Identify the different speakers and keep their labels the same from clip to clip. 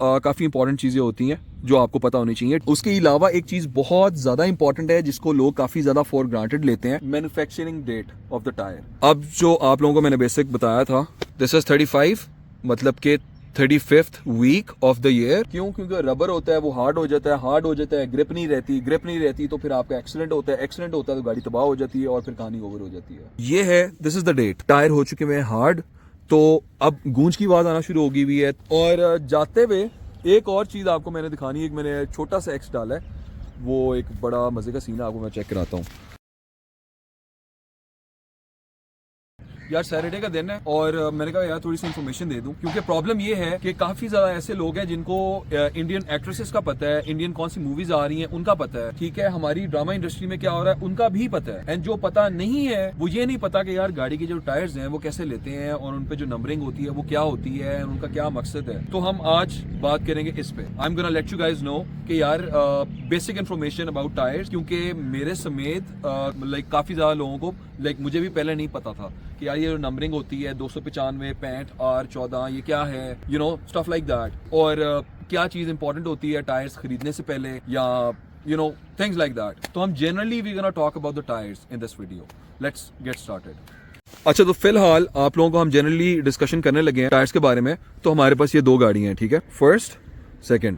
Speaker 1: काफ़ी इंपॉर्टेंट चीज़ें होती हैं जो आपको पता होनी चाहिए। उसके अलावा एक चीज़ बहुत ज़्यादा इंपॉर्टेंट है जिसको लोग काफ़ी ज़्यादा फॉर ग्रांटेड लेते हैं, manufacturing date of the tyre. अब जो आप लोगों को मैंने बेसिक बताया था, दिस इज 35, मतलब कि 35th week of the year. क्यों? क्योंकि रबर होता है वो हार्ड हो जाता है, ग्रिप नहीं रहती तो फिर आपका एक्सीडेंट होता है तो गाड़ी तबाह हो जाती है और फिर कहानी ओवर हो जाती है। ये है, this is the date. Tyre हो चुके हुए हार्ड, तो अब गूंज की आवाज आना शुरू होगी हुई है। और जाते हुए एक और चीज आपको मैंने दिखानी है, एक मैंने छोटा सा एक्स डाला है, वो एक बड़ा मजे का सीन है, आपको मैं चेक कराता हूँ। यार सैटरडे का दिन है और मैंने कहा यार थोड़ी सी इन्फॉर्मेशन दे दूं, क्योंकि प्रॉब्लम ये है कि काफी ज्यादा ऐसे लोग हैं जिनको इंडियन एक्ट्रेसेस का पता है, इंडियन कौन सी मूवीज आ रही हैं उनका पता है, ठीक है, हमारी ड्रामा इंडस्ट्री में क्या हो रहा है उनका भी पता है। एंड जो पता नहीं है वो ये नहीं पता कि यार गाड़ी के जो टायर्स हैं वो कैसे लेते हैं और उन पे जो नंबरिंग होती है वो क्या होती है, उनका क्या मकसद है। तो हम आज बात करेंगे इस पे। I am gonna let you guys know कि यार बेसिक इन्फॉर्मेशन अबाउट टायर्स, क्योंकि मेरे समेत लाइक काफी ज्यादा लोगों को, लाइक मुझे भी पहले नहीं पता था कि यार ये जो नंबरिंग होती है 295, 65, R14, ये क्या है, you know, stuff like that. और क्या चीज इंपॉर्टेंट होती है टायर्स खरीदने से पहले, या you know things like that. तो हम generally we gonna talk about the tyres in this video. Let's get started. अच्छा, तो फिलहाल आप लोगों को हम जनरली डिस्कशन करने लगे हैं टायर्स के बारे में। तो हमारे पास ये दो गाड़ियां हैं, ठीक है, फर्स्ट सेकंड।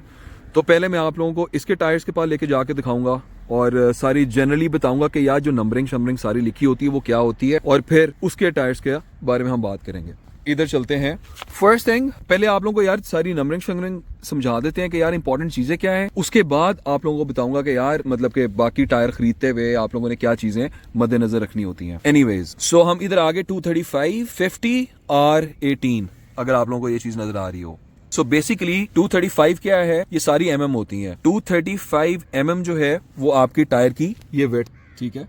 Speaker 1: तो पहले मैं आप लोगों को इसके टायर्स के पास लेके जाके दिखाऊंगा और सारी जनरली बताऊंगा कि यार जो नंबरिंग शंबरिंग सारी लिखी होती है वो क्या होती है, और फिर उसके टायर्स के बारे में हम बात करेंगे। इधर चलते हैं। फर्स्ट थिंग, पहले आप लोगों को यार सारी नंबरिंग शंबरिंग समझा देते हैं कि यार इंपॉर्टेंट चीजें क्या हैं। उसके बाद आप लोगों को बताऊंगा कि यार मतलब कि बाकी टायर खरीदते हुए आप लोगों ने क्या चीजें मद्देनजर रखनी होती हैं। एनीवेज, सो हम इधर आगे 235, 50, R18, अगर आप लोगों को ये चीज नजर आ रही हो। सो बेसिकली 235 क्या है, ये सारी mm होती हैं। 235 mm जो है वो आपकी टायर की ये वेट, ठीक है,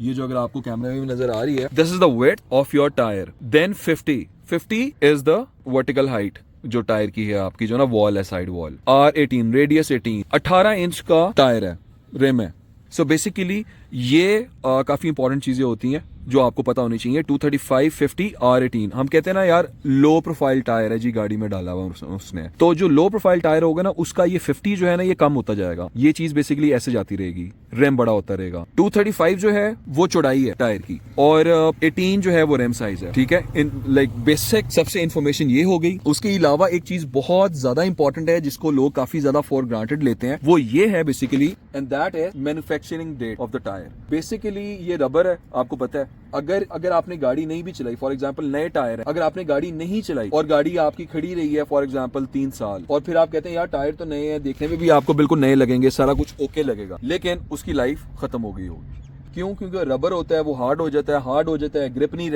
Speaker 1: ये जो अगर आपको कैमरे में नजर आ रही है, this is the weight of your tyre. Then 50 is the vertical height जो टायर की है आपकी, जो ना वॉल है, side wall. R18 radius 18 inch का टायर है, रिम है। सो बेसिकली ये काफी इंपॉर्टेंट चीजें होती हैं जो आपको पता होनी चाहिए। 235, 50, R18, हम कहते हैं ना यार लो प्रोफाइल टायर है जी गाड़ी में डाला हुआ उसने, तो जो लो प्रोफाइल टायर होगा ना उसका ये 50 जो है ना ये कम होता जाएगा। ये चीज बेसिकली ऐसे जाती रहेगी, रेम बड़ा होता रहेगा। 235 जो है वो चौड़ाई है टायर की, और 18 जो है वो रेम साइज है, ठीक है। इन लाइक बेसिक सबसे इंफॉर्मेशन ये हो गई। उसके अलावा एक चीज बहुत ज्यादा इंपॉर्टेंट है जिसको लोग काफी ज्यादा फॉर ग्रांटेड लेते हैं, वो ये है basically, and that is manufacturing date of the tyre. Basically ये रबर है, आपको पता है। अगर आपने गाड़ी नहीं भी चलाई, फॉर एग्जांपल नए टायर है, अगर आपने गाड़ी नहीं चलाई और गाड़ी आपकी खड़ी रही है फॉर एग्जांपल 3 साल, और फिर आप कहते हैं यार टायर तो नए हैं, देखने में भी आपको बिल्कुल नए लगेंगे, सारा कुछ ओके लगेगा, लेकिन उसकी लाइफ खत्म हो गई होगी। क्यों? क्योंकि रबर होता है वो हार्ड हो जाता है, ग्रिप नहीं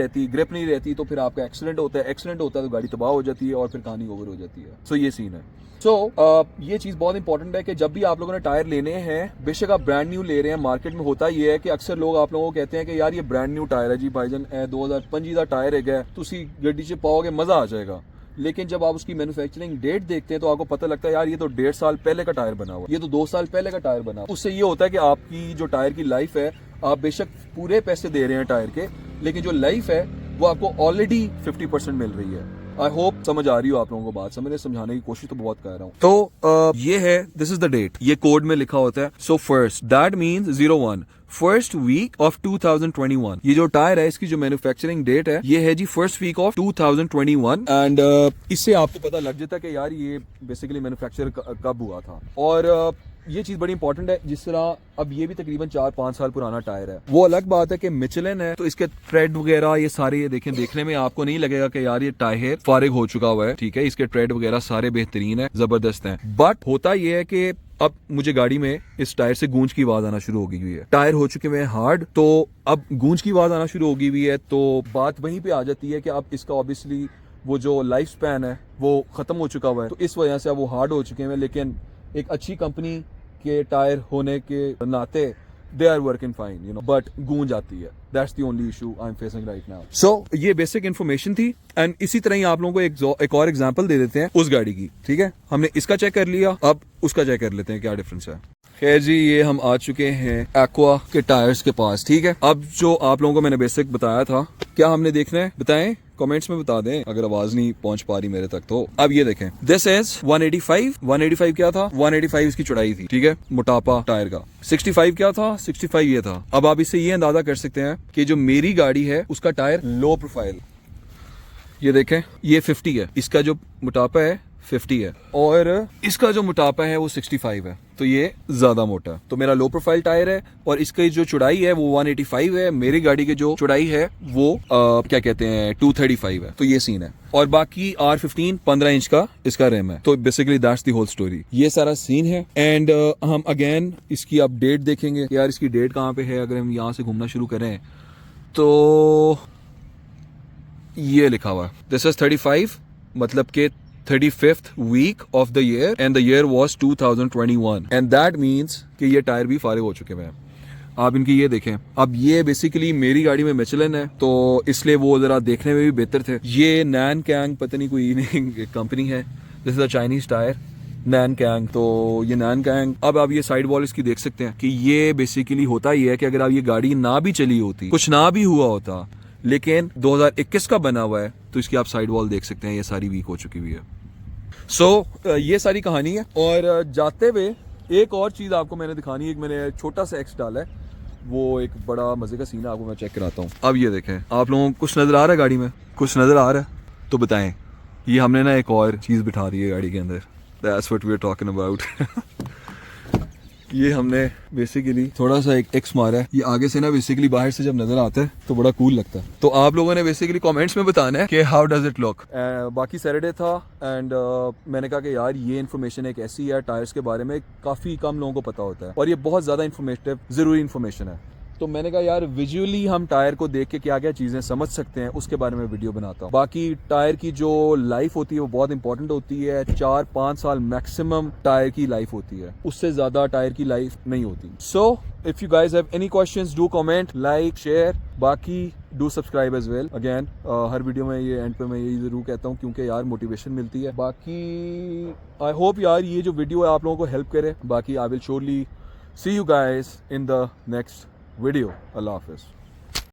Speaker 1: रहती तो फिर आपका एक्सीडेंट होता है तो गाड़ी तबाह हो जाती है और फिर कहानी ओवर हो जाती है। सो ये सीन है। ये चीज बहुत इंपॉर्टेंट है कि जब भी आप लोगों ने टायर लेने हैं, बेशक आप ब्रांड न्यू ले रहे हैं, मार्केट में होता ये है कि अक्सर लोग आप लोगों को कहते हैं कि यार ये ब्रांड न्यू टायर है जी भाईजान, 2025 का टायर है, तुसी गड्डी च पाओगे मजा आ जाएगा। लेकिन जब आप उसकी मैन्युफैक्चरिंग डेट देखते हैं तो आपको पता लगता है यार ये तो 1.5 साल पहले का टायर बना हुआ, ये तो 2 साल पहले का टायर बना हुआ। उससे ये होता है कि आपकी जो टायर की लाइफ है, आप बेशक पूरे पैसे दे रहे हैं टायर के, लेकिन जो लाइफ है वो आपको ऑलरेडी 50% मिल रही है। आई होप समझ आ रही हो आप लोगों को बात। समझाने की कोशिश तो बहुत कर रहा हूँ। तो ये है, दिस इज द डेट, ये कोड में लिखा होता है। So first that means 01, first week of 2021। ये जो टायर है इसकी जो मैन्युफैक्चरिंग डेट है ये है जी फर्स्ट वीक ऑफ 2021। एंड इससे आपको पता लग जाता है कि यार ये बेसिकली मैन्युफैक्चर कब हुआ था। और ये चीज बड़ी इंपॉर्टेंट है। जिस तरह अब ये भी तकरीबन 4-5 साल पुराना टायर है, वो अलग बात है कि मिचेलिन है तो इसके थ्रेड वगैरह ये सारे ये देखें, देखने में आपको नहीं लगेगा कि यार ये टायर फारिग हो चुका हुआ है, ठीक है, इसके थ्रेड वगैरह सारे बेहतरीन है, जबरदस्त हैं। बट होता ये है कि अब मुझे गाड़ी में इस टायर से गूंज की आवाज आना शुरू हो गई हुई है। टायर हो चुके हुए हैं हार्ड, तो अब गूंज की आवाज आना शुरू हो गई हुई है। तो बात वहीं पे आ जाती है कि अब इसका ऑब्वियसली वो जो लाइफ स्पैन है वो खत्म हो चुका हुआ है, तो इस वजह से अब वो हार्ड हो चुके हैं। लेकिन एक अच्छी कंपनी के टायर होने के नाते they are working fine, you know, but गूंज आती है। That's the only issue I am facing right now. So ये बेसिक इन्फॉर्मेशन थी। एंड इसी तरह ही आप लोगों को एक और एग्जांपल दे देते हैं उस गाड़ी की, ठीक है। हमने इसका चेक कर लिया, अब उसका चेक कर लेते हैं क्या डिफरेंस है। खैर जी, ये हम आ चुके हैं एक्वा के टायर्स के पास, ठीक है। अब जो आप लोगों को मैंने बेसिक बताया था क्या हमने देखना है बताएं, कमेंट्स में बता दें अगर आवाज नहीं पहुंच पा रही मेरे तक तो। अब ये देखें, दिस इज 185 क्या था, 185 इसकी चौड़ाई थी, ठीक है, मोटापा टायर का। 65 क्या था, 65 ये था। अब आप इससे ये अंदाजा कर सकते हैं कि जो मेरी गाड़ी है उसका टायर लो प्रोफाइल, ये देखें ये 50 है, इसका जो मोटापा है 50 है और इसका जो मोटापा है वो 65 है, तो ये ज्यादा मोटा है। तो मेरा लो प्रोफाइल टायर है और इसकी जो चौड़ाई है वो 185 है, मेरी गाड़ी की जो चौड़ाई है वो क्या कहते हैं 235 है। तो ये सीन है। और बाकी R15 15 इंच का इसका रिम है। तो basically that's the whole story, ये सारा सीन है। एंड हम अगेन इसकी अब डेट देखेंगे, यार इसकी डेट कहाँ पे है। अगर हम यहाँ से घूमना शुरू करें तो ये लिखा हुआ, दिस इज 35, मतलब के 35th week of the year and the year was 2021 and that means कि ये टायर भी फारिग हो चुके हैं। आप इनकी ये देखें, अब ये बेसिकली मेरी गाड़ी में मिचलन है तो इसलिए वो जरा देखने में भी बेहतर थे। ये नैन कैंग पता नहीं कोई कंपनी है, this is a Chinese tyre Nankang. तो ये नैन कैंग, अब आप ये साइड वॉल इसकी देख सकते हैं कि ये बेसिकली होता ही है कि अगर आप ये गाड़ी ना भी चली होती, कुछ ना भी हुआ होता, लेकिन 2021 का बना हुआ है तो इसकी आप साइड वॉल देख सकते हैं ये सारी वीक हो चुकी हुई है। ये सारी कहानी है। और जाते हुए एक और चीज़ आपको मैंने दिखानी है, एक मैंने छोटा सा एक्स डाला है, वो एक बड़ा मजे का सीन है, आपको मैं चेक कराता हूँ। अब ये देखें, आप लोगों को कुछ नज़र आ रहा है गाड़ी में, कुछ नज़र आ रहा है तो बताएं। ये हमने ना एक और चीज़ बिठा दी है गाड़ी के अंदर, that's what we are talking about. ये हमने बेसिकली थोड़ा सा एक एक्स मारा है, ये आगे से ना बेसिकली बाहर से जब नजर आता है तो बड़ा कूल लगता है। तो आप लोगों ने बेसिकली कमेंट्स में बताना है कि हाउ डज इट लुक। बाकी सैटरडे था एंड मैंने कहा कि यार ये इन्फॉर्मेशन एक ऐसी है टायर्स के बारे में काफ़ी कम लोगों को पता होता है और ये बहुत ज़्यादा इन्फॉर्मेटिव ज़रूरी इन्फॉर्मेशन है। तो मैंने कहा यार विजुअली हम टायर को देख के क्या क्या चीज़ें समझ सकते हैं उसके बारे में वीडियो बनाता हूँ। बाकी टायर की जो लाइफ होती है वो बहुत इंपॉर्टेंट होती है, 4-5 साल मैक्सिमम टायर की लाइफ होती है, उससे ज़्यादा टायर की लाइफ नहीं होती। So if you guys have any questions do comment, like, share, बाकी do subscribe as well. Again हर वीडियो में ये एंड पे मैं यही ज़रूर कहता हूँ क्योंकि यार मोटिवेशन मिलती है। बाकी आई होप यार ये जो वीडियो है आप लोगों को हेल्प करे। बाकी I will surely see you guys in the next video. Allah Hafiz.